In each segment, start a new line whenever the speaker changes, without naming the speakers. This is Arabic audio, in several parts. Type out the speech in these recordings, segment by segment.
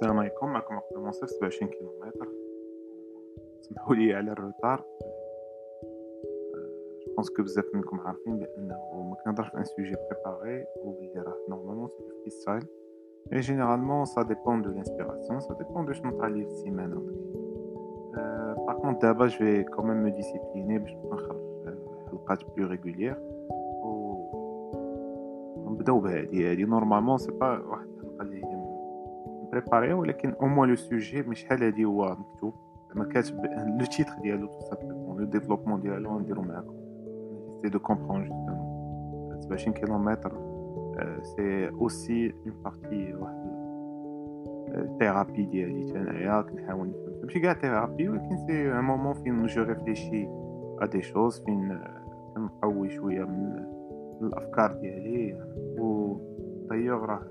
السلام عليكم. معكم عبد المنصف 27 كيلومتر. سمحوا لي على الروتار. بونسكو بزاف منكم عارفين بانه ما كنهضرش في ان سوجي بريباري وباللي راه نورمالمون سي فري ستايل اي جينيرالمون سا ديبون دو لانسبيراسيون سا ديبون دو شنو طرا لي في السيمانه باغ كونط دابا جو في كوميم مو ديسيبليني باش نخرج حلقات بلو ريغولير ونبداو بهادي نورمالمون سي با واحد الحلقه اللي هي بريباري ولكن او موان لو سوجي مش شحال هادي هو مكتوب ما كاتب لو تيتر ديالو تو سامبلومون لو ديفلوبمون ديالو نديرو معاكم c'est de comprendre justement 27 km c'est aussi une partie واحد الثيرابي ديالي تنايا كنحاول نفهم ماشي كاع ثيرابي ولكن سي ان مومون فين جو ريفليشي ا دي شوز فين كنقوي شويه من الافكار ديالي و دايوغ راه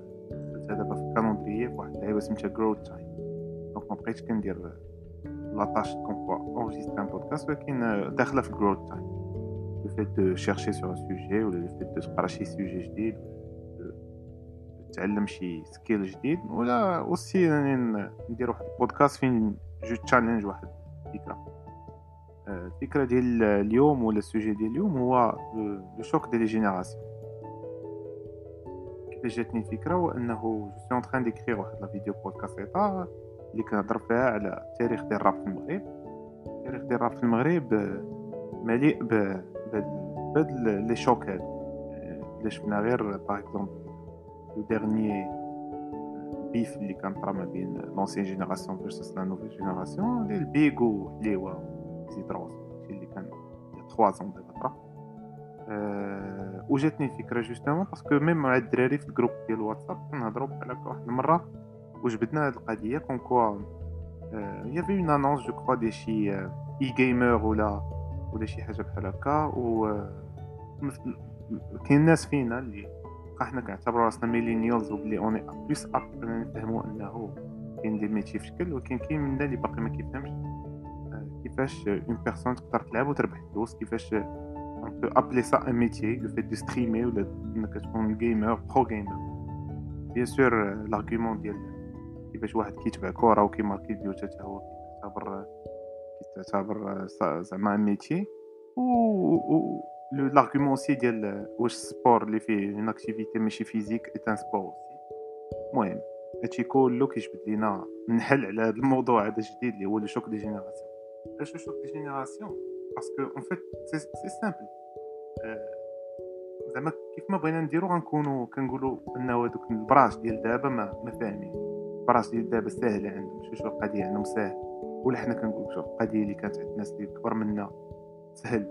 دابا في الكالندريي فواحد اللعيبه سميتها جروث تايم دونك ما بقيتش كندير لاطاش كونكوا اونجستر ان بودكاست ولكن داخله في جروث تايم le fait de chercher sur un sujet ou le fait de تقرا شي سوجي جديد تعلم شي سكيل جديد ولا اوسي ندير واحد البودكاست فين جو تشالنج واحد الفكره. الفكره ديال اليوم ولا السوجي ديال اليوم هو لو شوك دي لي جينيراسيون. كيفاش جاتني الفكره هو انه جو سي اون تران ديكرير واحد لا فيديو بودكاست اللي كنهضر فيها على تاريخ ديال الراب في المغرب. تاريخ ديال الراب في المغرب مليء بهاد لي شوك هادو اللي شفنا غير باغ اكزومبل لو ديرنيي بيف اللي كان طرا ما بين لونسيين جينيراسيون فيرسس لا نوفيل جينيراسيون ديال بيغو حليوه زيدروس اللي كان 3 زون دابا طرا. وجاتني الفكره جوستومون باسكو ميم مع الدراري في الجروب ديال الواتساب كنهضروا على واحد المره وجبدنا هاد القضيه كون كوا يافي اون انونس جو كرو دي شي اي جيمر ولا شي حاجه بحال هكا و كاين ناس فينا اللي حنا كنعتبروا راسنا ميلينيالز وبلي اوني بلوس اب نفهموا انه كاين دي ميتي في شكل ولكن كاين منا اللي باقي ما كيفهمش كيفاش اون بيرسون تقدر تلعب وتربح فلوس كيفاش on peut appeler ça un métier le fait de streamer ولا انك تكون جيمر برو جيمر. بيان سور l'argument ديال كيفاش واحد كيتبع كره وكيماركي بيو حتى هو كيتعتبر زعما ميتي و l'argument aussi ديال واش السبور اللي فيه اون اكتيفيتي ماشي فيزيك اي ان سبور اوسي. المهم هادشي كله كيجبد لينا نحل على هذا الموضوع هذا الجديد اللي هو لو شوك دي جينيراسيون. علاش لو شوك دي جينيراسيون باسكو اون فيت سي سامبل زعما كيف ما بغينا نديرو غنكونوا كنقولوا انه هذوك البراش ديال دابا ما فاهمين. البراش ديال دابا ساهله عندهم شي القضيه عندهم ساهل ولا حنا كنقولوا شوف القضيه اللي كانت عند الناس اللي كبر منا سهل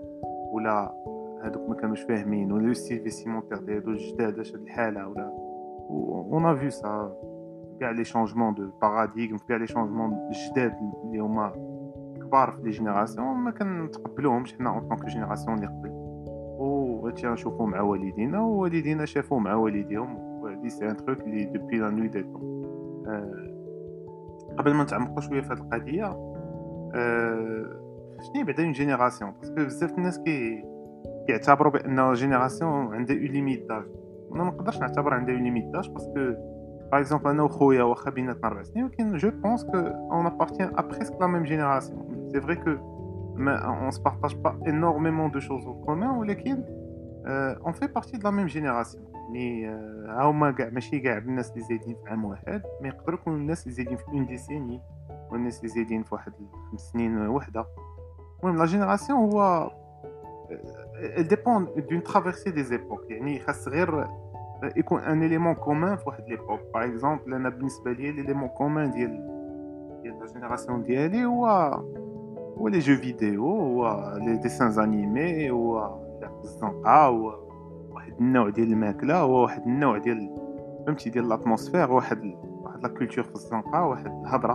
ولا هذوك ما كانوش فاهمين ولا ستيل فيستيمونتير ديالو الجداد اش هاد الحاله ولا اون ا فيو سا كاع لي شونجمون دو باراديغم كاع لي شونجمون الجداد اللي هما كبار في لي جينيراسيون ما كنتقبلوهمش حنا اون طونك جينيراسيون اللي قبل وهادشي غنشوفو مع والدينا ووالدينا شافوه مع والديهم وهادي سي ان تروك اللي دوبي لا نوي دي طون. قبل ما نتعمقوا شويه في هاد القضيه شنو بعدا اون جينيراسيون باسكو بزاف الناس كيعتبروا بان جينيراسيون عندها اون ليميت داج. انا ما نقدرش نعتبر عندها اون ليميت داج باسكو باغ اكزومبل انا وخويا واخا بيناتنا 4 سنين ولكن جو بونس كو اون ابارتيان ا بريسك لا ميم جينيراسيون. سي فري كو اون se partage pas énormément de choses en commun ولكن on fait partie de la même génération. يعني هاهما كاع ماشي كاع الناس اللي زايدين في عام واحد ما يقدروا يكونوا الناس اللي زايدين في اون ديسيني والناس اللي زايدين في واحد 5 سنين وحده. المهم لا جينيراسيون هو elle dépend d'une traversée des époques. يعني خاص غير يكون ان élément commun في واحد ليبوك. باغ اكزومبل انا بالنسبه لي ليليمون كومون ديال لا جينيراسيون ديالي هو لي جو فيديو هو لي ديسانز انيمي هو الزنقه هو واحد النوع ديال الماكله هو واحد النوع ديال فهمتي ديال الاتموسفير واحد لا كولتور في الزنقه واحد الهضره.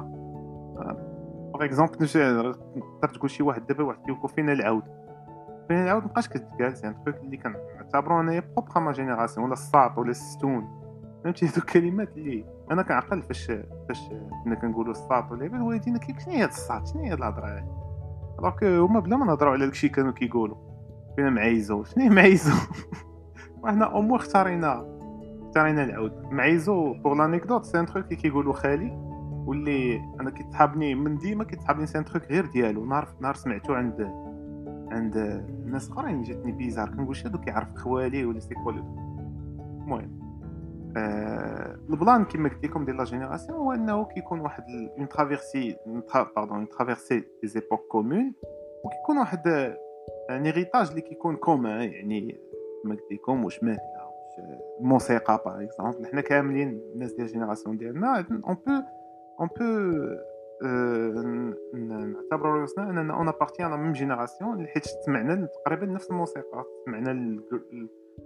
باغ اكزومبل تقدر تقول شي واحد دابا واحد كيقول فينا العود مابقاش كتقال سي ان تروك اللي كنعتبرو انايا بروبر ما جينيراسيون ولا الساط ولا الستون فهمتي هذوك الكلمات اللي انا كنعقل فاش كنا كنقولوا الساط ولا بال والدينا شنو هي هاد الساط شنو هي هاد الهضره هادي دونك هما بلا ما نهضروا على داكشي كانوا كيقولوا فينا معيزو شنو هي معيزو وحنا اومو اختارينا العود معيزو بور لانيكدوت سي ان تروك اللي كيقولوا خالي واللي انا كيتحابني من ديما كيتحابني سي ان تروك غير ديالو. نهار سمعتو عند ناس اخرين جاتني بيزار، كنقول شي هادو كيعرف خوالي ولا سي كول. المهم البلان كيما قلت لكم ديال لا جينيراسيون هو انه كيكون واحد اون ترافيرسي باردون اون ترافيرسي دي زيبوك كومون، وكيكون واحد ان هيريتاج اللي كيكون كومان. يعني كما قلت لكم واش ماكله واش الموسيقى باغ اكزومبل، حنا كاملين الناس ديال الجينيراسيون ديالنا نعتبروا راسنا اننا اون ابارتي على ميم جينيراسيون، حيت سمعنا تقريبا نفس الموسيقى. سمعنا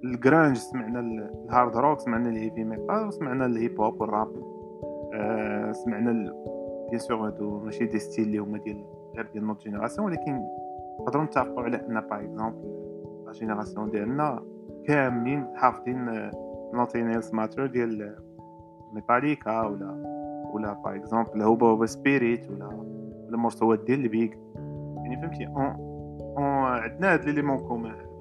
الجرانج، سمعنا الهارد روك، سمعنا الهيفي ميتال، وسمعنا الهيب هوب والراب. سمعنا بيان سور هادو ماشي دي ستيل اللي هما غير ديال نوت جينيراسيون، ولكن نقدروا نتفقوا على ان باغ اكزومبل لا جينيراسيون ديالنا كاملين حافظين نوتينيلز ماتر ديال ميتاليكا، ولا باغ اكزومبل هوبا سبيريت، ولا مرسوات ديال البيك. يعني فهمتي عندنا هاد ليليمون كومون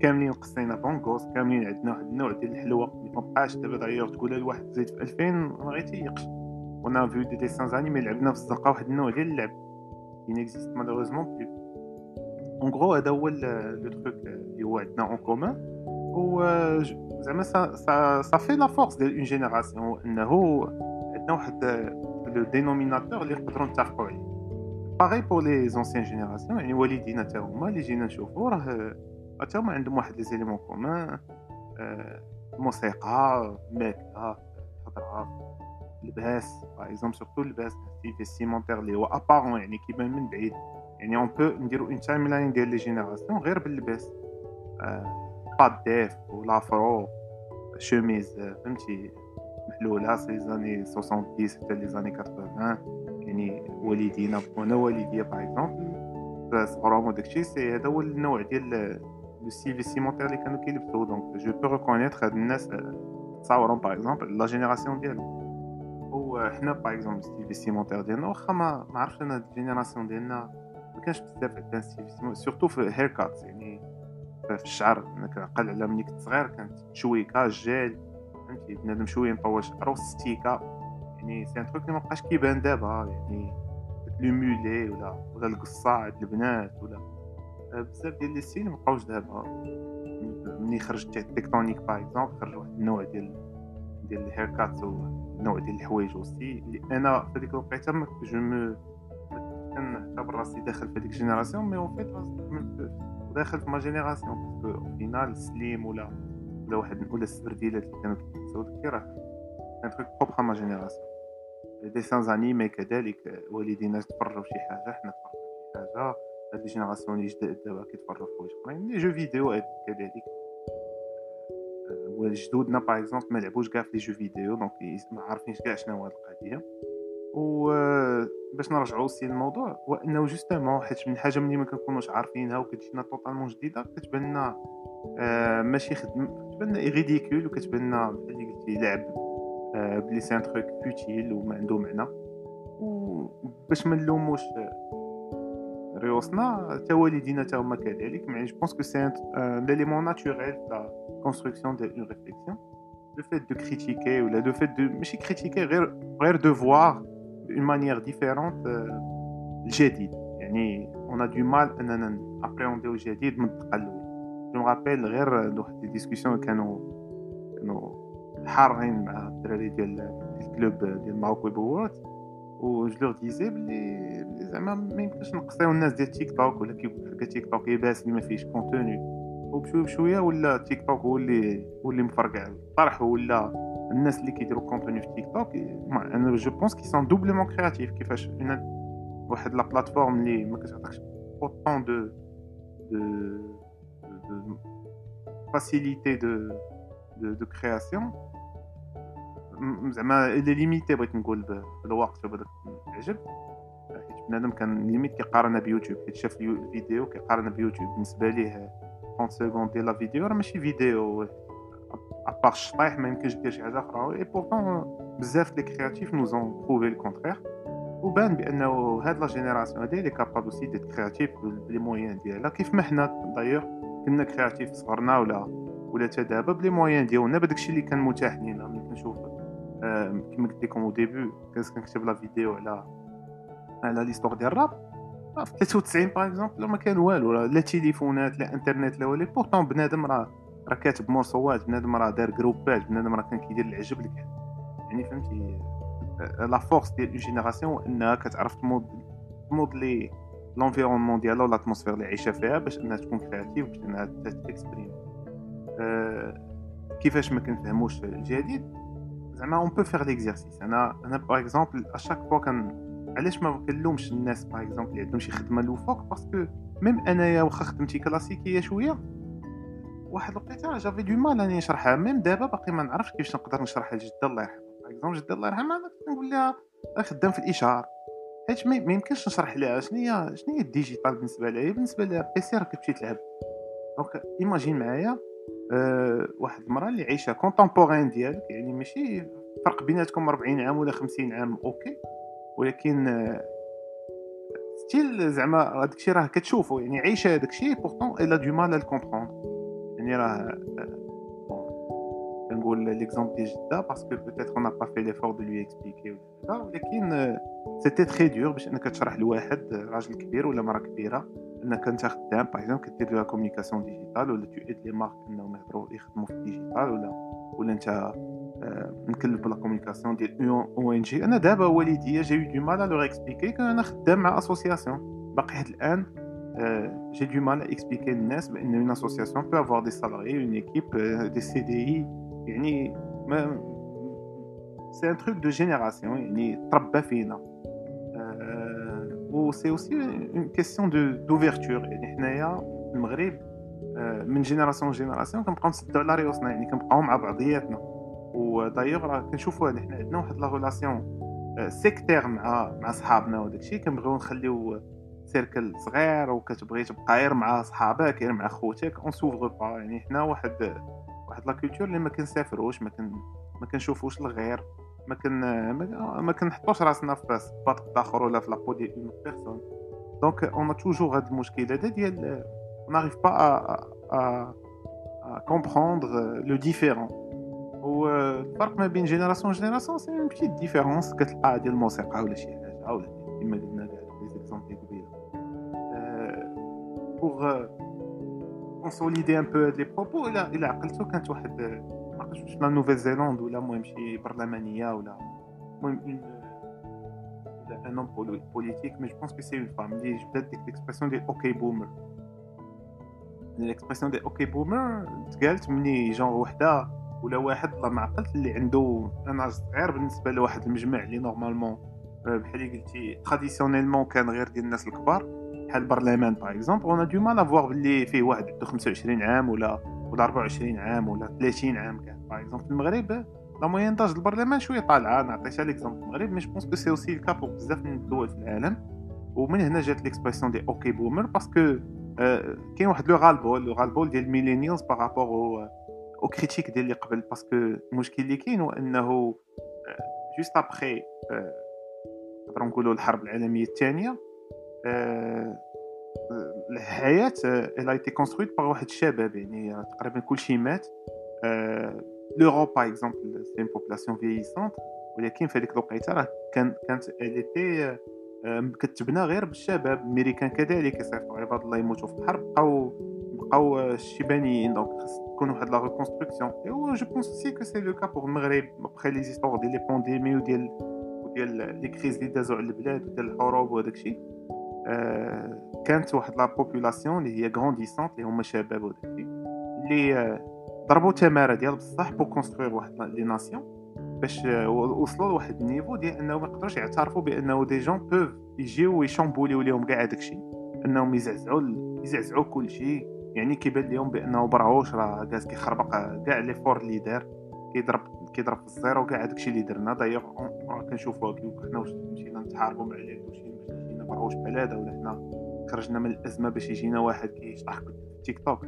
كاملين قصينا بونغوس، كاملين عندنا واحد النوع ديال الحلوه اللي ما بقاش دابا دايوغ تقولها لواحد زيد في 2000 ما غيتيقش. ونا فيو دي ديسانز انيمي لعبنا في الزنقه واحد النوع ديال اللعب qui n'existe malheureusement plus. En gros هذا هو لو تروك اللي هو عندنا اون كومون، و زعما ça fait la force ديال اون جينيراسيون انه عندنا واحد لو دينوميناتور اللي نقدروا نتفقوا عليه. باغي بور لي زونسيان جينيراسيون، يعني والدينا حتى هما اللي جينا نشوفوا راه حتى هما عندهم واحد لي زيليمون كومون، الموسيقى، الماكله، الهضره، اللباس باغ اكزومبل سورتو اللباس ستيل فيستيمونتير اللي هو ابارون، يعني كيبان من بعيد. يعني اون بو نديرو اون تايم لاين ديال لي جينيراسيون غير باللباس، باد ديف ولافرو شوميز فهمتي محلوله سي زاني 70 حتى لي زاني 80. يعني والدينا وانا والديا باغ اكزومبل صغرهم وداكشي سي هذا هو النوع ديال لو ستيل فيستيمونتير اللي كانوا كيلبسوا. دونك جو بو ريكونيتر هاد الناس تصاورهم باغ اكزومبل لا جينيراسيون ديالهم. وحنا باغ اكزومبل ستيل فيستيمونتير ديالنا واخا ما عرفتش انا الجينيراسيون ديالنا ما كانش بزاف عندنا ستيل فيستيمونتير سورتو في هير كات. يعني في الشعر انا كنعقل على ملي كنت صغير كانت شويكه جيل فهمتي بنادم شويه مطول شعرو ستيكا. يعني سي ان تروك اللي ما بقاش كيبان دابا، يعني داك لو مولي ولا القصه عند البنات ولا بزاف ديال لي ستيل ما بقاوش دابا. ملي خرج تيكتونيك باغ اكزومبل خرج واحد النوع ديال الهير كات ونوع ديال الحوايج وسي اللي انا في هذيك الوقيته جو كنعتبر راسي داخل في هذيك الجينيراسيون، مي اون فيت داخل في ما جينيراسيون باسكو فينال سليم ولا واحد ولا السبرديلات اللي كانوا كيتساو داكشي راه كان تروك بروبر ما جينيراسيون. ديسانز انيمي كذلك والدينا تفرجوا شي حاجه، حنا تفرجنا شي حاجه. هاد الجينيراسيون اللي جداد دابا كيتفرجوا في حوايج اخرين. لي جو فيديو كذلك وجدودنا باغ اكزومبل ما لعبوش كاع في لي جو فيديو، دونك ما عارفينش كاع شنو هو هاد القضيه. و باش نرجعوا سي الموضوع هو انه جوستومون حيت من حاجه ملي ما كنكونوش عارفينها وكتجينا توتالمون جديده كتبان لنا ماشي كتبان لنا ريديكول وكتبان لنا بحال اللي قلتي لعب بلي سي ان تروك فوتيل وما عنده معنى. وباش ما نلوموش ريوسنا حتى والدينا حتى هما كذلك، مي جو بونس كو سي ان ليليمون ناتوريل في لا كونستركسيون ديال اون ريفليكسيون. لو فيت دو كريتيكي ولا لو فيت دو ماشي كريتيكي غير دو فوار اون مانيير ديفيرونت الجديد. يعني اون ا دو مال اننا ابريونديو الجديد من الدقه الاولى. جو مغابيل غير واحد دي ديسكوسيون كانوا حارين مع الدراري ديال الكلوب ديال ماروكو بوات، و جو لور ديزي بلي زعما ما يمكنش نقصيو الناس ديال تيك توك ولا كيقول لك تيك توك يباس اللي ما فيهش كونتوني. وبشويه بشويه ولا تيك توك هو اللي مفرقع الطرح، ولا الناس اللي كيديروا كونتوني في تيك توك. انا جو بونس كي سون دوبلمون كرياتيف. كيفاش واحد لا بلاتفورم اللي ما كتعطيكش اوطون دو فاسيليتي دو كرياسيون زعما لي ليميتي بغيت نقول بالوقت وبداك العجب. حيت بنادم كان ليميت كيقارنها بيوتيوب، حيت شاف الفيديو كيقارنها بيوتيوب. بالنسبه ليه 30 سكوند ديال لا فيديو راه ماشي فيديو ابار الشطيح، ما يمكنش دير شي حاجه اخرى. اي بورطون بزاف لي كرياتيف نوزون بروفي الكونترير، وبان بانه هاد لا جينيراسيون هادي لي كابابل اوسي ديت كرياتيف بلي موين ديالها كيف ما حنا دايوغ كنا كرياتيف صغرنا ولا حتى دابا بلي موين ديالنا بداكشي اللي كان متاح لينا. ملي كنشوف كيما قلت لكم او ديبي كنكتب لا فيديو على ليستوار ديال الراب. في 93 باغ اكزومبل ما كان والو، لا تليفونات لا انترنت لا والو. بورتون بنادم راه كاتب مرسوات، بنادم راه دار جروبات، بنادم راه كان كيدير العجب لك يعني فهمتي. لا فورس ديال اون جينيراسيون انها كتعرف تمودلي لونفيرونمون ديالها ولا الاتموسفير اللي عايشه فيها باش انها تكون كرياتيف، باش انها تكسبريم. كيفاش ما كنفهموش الجديد زعما اون بو فير ليكزارسيس. انا باغ اكزومبل اشاك فوا علاش ما كنلومش الناس باغ اكزومبل اللي عندهم شي خدمه لوفوق، باسكو ميم انايا واخا خدمتي كلاسيكيه شويه، واحد الوقيته جافي دو مال اني نشرحها. ميم دابا باقي ما نعرفش كيفاش نقدر نشرحها لجده الله يرحمها. باغ اكزومبل جده الله يرحمها انا كنت نقول لها انا خدام في الاشهار، حيت ما يمكنش نشرح لها شنو هي الديجيتال بالنسبه لها. بالنسبه لها بيسي راه كتمشي تلعب. دونك ايماجين معايا واحد المراه اللي عايشه كونتمبورين ديالك، يعني ماشي فرق بيناتكم 40 عام ولا 50 عام اوكي، ولكن ستيل زعما هذاك الشيء راه كتشوفو، يعني عايشه هذاك الشيء بورطون الا دو مال ا كومبروندر. يعني راه كنقول ليكزومبل ديال جده باسكو بوتيتر اون با في ليفور دو لوي اكسبليكي ولا، ولكن سيتي تري دور باش انك تشرح لواحد راجل كبير ولا مراه كبيره انك انت خدام باغ اكزومبل كدير لا كومونيكاسيون ديجيتال ولا تو ايد لي مارك انهم يخدموا في الديجيتال ولا انت نكلف بلا كومونيكاسيون ديال او ان جي. انا دابا والديا جاي دو مال لو اكسبليكي كان انا خدام مع اسوسياسيون باقي حتى الان. j'ai du mal à expliquer للناس بان une association peut avoir des salariés, une équipe, des CDI. يعني ما c'est un truc de génération يعني تربى فينا. و c'est aussi une question d'ouverture. يعني حنايا في المغرب من جينيراسيون لجينيراسيون كنبقاو نسدوا على ريوسنا، يعني كنبقاو مع بعضياتنا. ودايوغ راه كنشوفوا حنا عندنا واحد لا ريلاسيون سيكتير مع صحابنا وداك الشيء. كنبغيو نخليو سيركل صغير وكتبغي تبقى غير مع صحابك غير مع خوتك اون سوفر با. يعني حنا واحد لا كولتور اللي ما كنسافروش، ما كنشوفوش الغير، ما كنحطوش راسنا في باط اخر ولا في لابو ديال اون بيرسون. دونك اون توجور هاد المشكل هذا ديال ناريف با ا كومبروندر لو ديفيرون. والفرق ما بين جينيراسيون وجينيراسيون سي اون بتيت ديفيرونس كتلقاها ديال الموسيقى ولا شي حاجه ولا كما قلنا كاع لي زيكزامبل قبيله. بوغ كونسوليدي ان بو هاد لي بروبو الى عقلتو كانت واحد ما عرفتش واش لا نوفيل زيلاند ولا المهم شي برلمانيه ولا المهم ولا ان اوم بوليتيك مي جو بونس كو سي اون فام اللي جبدات ديك ليكسبرسيون ديال اوكي بومر. ليكسبرسيون ديال اوكي بومر تقالت مني جونغ وحده ولا واحد الله ما عقلت اللي عنده انا صغير بالنسبه لواحد المجمع اللي نورمالمون بحال اللي قلتي تراديسيونيلمون كان غير ديال الناس الكبار بحال البرلمان باغ اكزومبل. اون دو مال افوار باللي فيه واحد عنده 25 عام ولا 24 عام ولا 30 عام كاع. باغ اكزومبل في المغرب لا موين داج البرلمان شويه طالعه. نعطيها ليكزومبل في المغرب مي جو بونس كو سي اوسي الكا بور بزاف من الدول في العالم. ومن هنا جات ليكسبرسيون دي اوكي بومر باسكو كاين واحد لو غالبول ديال الميلينيالز بارابور او كريتيك ديال اللي قبل. باسكو المشكل اللي كاين هو انه جوست ابخي نقدروا نقولوا الحرب العالميه الثانيه الحياه الا ايتي كونسترويت باغ واحد الشباب، يعني تقريبا كلشي مات. لوروب باغ اكزومبل سي اون بوبولاسيون فييسونت، ولكن في هذيك الوقيته راه كانت اليتي كتبنى غير بالشباب. الامريكان كذلك يصيفطوا عباد الله يموتوا في الحرب بقاو الشيبانيين. دونك خاص تكون واحد لا ريكونستركسيون. اي جو بونس سي كو سي لو كا بور المغرب ابخي لي زيستوار ديال لي بانديمي وديال لي كريز اللي دازوا على البلاد وديال الحروب وداك الشيء. كانت واحد لا بوبولاسيون اللي هي غرونديسونت اللي هما شباب وداك الشيء اللي ضربوا تماره ديال بصح بو كونستروير واحد لي ناسيون باش وصلوا لواحد النيفو ديال انه ما يقدروش يعترفوا بانه دي جون بوف يجيو ويشامبوليو ليهم كاع هذاك الشيء، انهم يزعزعوا كل شيء. يعني كيبان لهم بانه براوش راه غاز كيخربق كاع لي فور اللي دار، كيضرب في الزيرو كاع هذاك الشيء اللي درنا. دايوغ كنشوفوها كيف حنا واش مشينا نتحاربوا مع الهندوشين باش يجينا براوش بحال هذا، ولا حنا خرجنا من الازمه باش يجينا واحد كيشطح في تيك توك.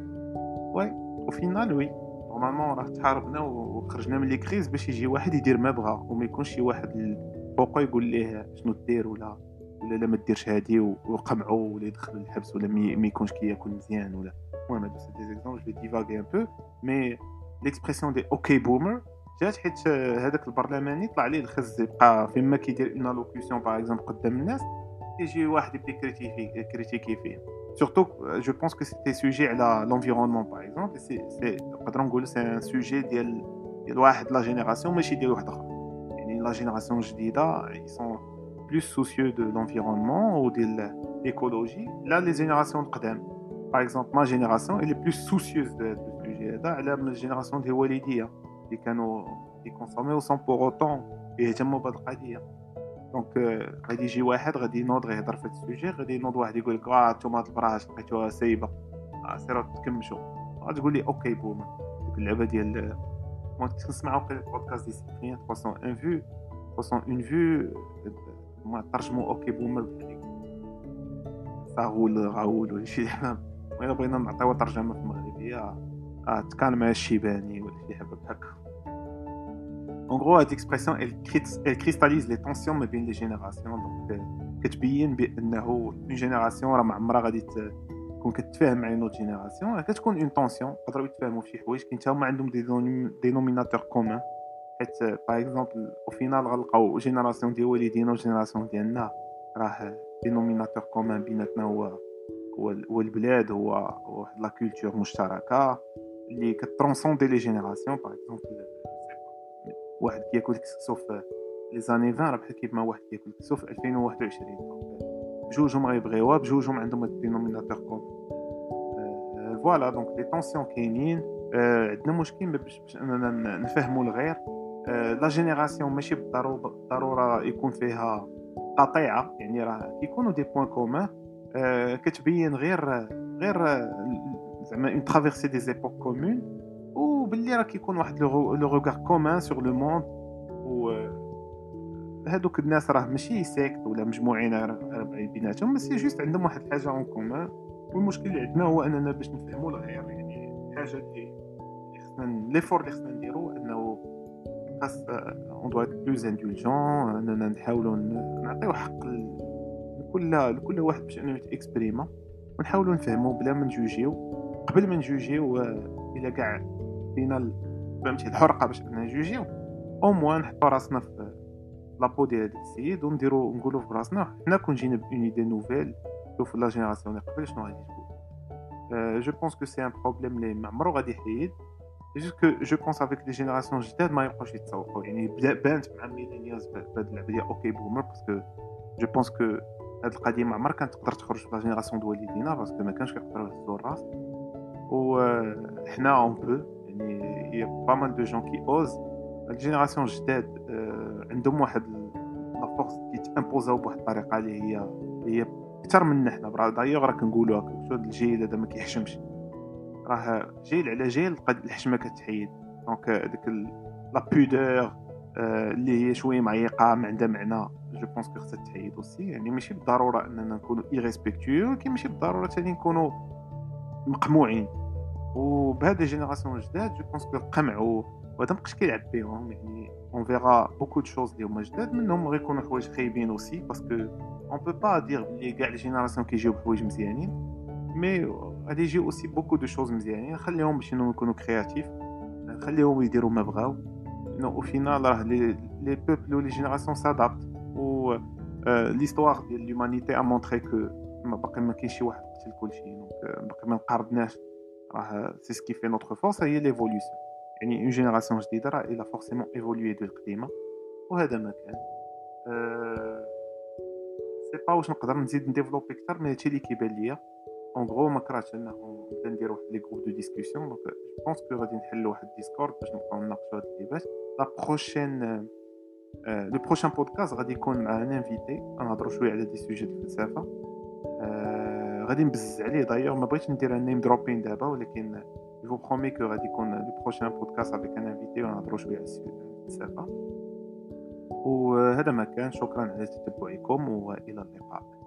وي وفينال وي نورمالمون راه تحاربنا وخرجنا من لي كريز باش يجي واحد يدير ما بغا وما يكونش شي واحد فوقو يقول ليه شنو دير ولا لا ما ديرش هادي وقمعوا ولا يدخل الحبس ولا ما يكونش كياكل مزيان ولا. المهم هادو سي دي زيكزامبل جو ديفاغي ان بو مي ليكسبرسيون دي اوكي بومر جات حيت هذاك البرلماني طلع عليه الخز يبقى فيما كيدير اون الوكسيون باغ اكزومبل قدام الناس يجي واحد يبدا كريتيكي فيه سورتو جو بونس كو سيتي سوجي على لونفيرونمون باغ اكزومبل سي نقدروا نقولوا سي ان سوجي ديال واحد لا جينيراسيون ماشي ديال واحد اخرى يعني لا جينيراسيون جديده اي سون بلوس سوسيو دو لونفيرونمون و ديال l'écologie là les générations القدام par exemple ma génération elle est plus soucieuse de ce sujet هذا على من الجينيراسيون ديال والديا اللي كانوا يكونسوميو سون بور اوتون يهتموا بهذه القضيه دونك غادي يجي واحد غادي ينوض يهضر في هذا السوجي غادي ينوض واحد يقول لك انتوما هاد البراش لقيتوها سايبه سيروا تكمشوا غتقول لي اوكي بوم ديك اللعبه ديال ما تسمعوا في البودكاست دي سيبريان 301 فيو 301 فيو ما ترجموا اوكي بومر بحال غاول ولا شي حاجه ولا بغينا نعطيو ترجمه في المغربيه تكان مع الشيباني ولا شي حاجه هكا en gros cette expression elle cristallise les tensions ما بين les générations donc كتبين بانه une génération راه ما عمرها غادي تكون كتفاهم مع une autre génération كتكون une tension يقدروا يتفاهموا في شي حوايج كاين حتى هما عندهم دي دينوميناتور كومون حيت باغ اكزومبل او فينال غنلقاو جينيراسيون ديال والدينا وجينيراسيون ديالنا راه دينوميناتور كومون بيناتنا هو البلاد هو واحد لا كولتور مشتركه اللي كترونسوندي لي جينيراسيون باغ اكزومبل واحد كياكل كسكسو في لي زاني 20 راه بحال كيما واحد كياكل كسكسو في 2021 بجوجهم غيبغيوها بجوجهم عندهم الدينوميناتور كومون فوالا دونك لي طونسيون كاينين عندنا مشكل باش اننا نفهموا الغير لا جينيراسيون ماشي بالضروره يكون فيها قطيعه يعني راه كيكونوا دي بوين كومون كتبين غير زعما اون ترافيرسي دي زيبوك كومون وباللي راه كيكون واحد لو روغار كومون سور لو موند و هادوك الناس راه ماشي سيكت ولا مجموعين بيناتهم بس جوست عندهم واحد الحاجه اون كومون والمشكل اللي عندنا هو اننا باش نفهموا الغير يعني الحاجه اللي خصنا ليفور اللي خصنا نديرو انه خاص اون دو ات بلوز اندولجون اننا نحاولوا نعطيو حق لكل واحد باش انه يتاكسبريما ونحاولوا نفهموا بلا ما نجوجيو قبل ما نجوجيو الى كاع فينا فهمتي الحرقه باش اننا نجوجيو او موان نحطوا راسنا في لابو ديال هذا السيد ونديروا نقولوا في راسنا حنا كون جينا بوني دي نوفيل شوف لا جينيراسيون اللي قبل شنو غادي تقول جو بونس كو سي ان بروبليم اللي ما عمرو غادي يحيد جوست كو جو بونس افيك لي جينيراسيون جداد ما يبقاوش يتسوقوا يعني بانت مع ميلينيالز بهاد اللعبه ديال اوكي بومر باسكو جو بونس كو هاد القضيه ما عمرها كانت تقدر تخرج في لا جينيراسيون ديال والدينا باسكو ما كانش كيقدروا يهزوا الراس وحنا اون بو يعني يا با مال دو جون كي اوز الجينيراسيون جداد عندهم واحد لا فورس كيتامبوزاو بواحد الطريقه اللي هي اكثر من حنا دايوغ راه كنقولوا هكا شو الجيل هذا ما كيحشمش راه جيل على جيل الحشمه كتحيد دونك ديك لا بودور اللي هي شويه معيقه ما عندها معنى جو بونس كو خصها تحيد اوسي يعني ماشي بالضروره اننا نكونوا ايريسبكتيو ولكن ماشي بالضروره ثاني نكونوا مقموعين وبهاد لي جينيراسيون جداد جو بونس كو القمع وهذا مابقاش كيلعب بهم يعني اون فيغا بوكو دو شوز اللي هما جداد منهم غيكونوا حوايج خايبين اوسي باسكو اون بو با دير بلي كاع لي جينيراسيون كيجيو بحوايج مزيانين مي غادي يجيو اوسي بوكو دو شوز مزيانين خليهم باش يكونوا كرياتيف خليهم يديروا ما بغاو نو او فينال راه لي بوبل و لي جينيراسيون سادابت و ليستوار ديال لومانيتي ا مونطري كو باقي ما كاينش شي واحد قتل كلشي دونك باقي ما نقاربناش راه سي سكي في نوتر فورس هي ليفولوسيون يعني اون جينيراسيون جديده راه الا فورسيمون ايفولوي ديال القديمه وهذا ما كان سي با واش نقدر نزيد نديفلوبي اكثر من هادشي اللي كيبان ليا اون غرو ما كرهتش انه نبدا ندير واحد لي جروب دو ديسكوسيون دونك جو بونس كو غادي نحلوا واحد ديسكورد باش نبقاو نناقشوا هاد اللعبات لا بروشين لو بروشين بودكاست غادي يكون مع ان انفيتي غنهضروا شويه على دي سوجي ديال الفلسفه غادي نبزز عليه دايوغ ما بغيتش ندير نيم دروبين دابا ولكن جو برومي كو غادي يكون لو بروشين بودكاست افيك ان انفيتي ونهضروا شويه على الفلسفه وهذا ما كان شكرا على تتبعكم والى اللقاء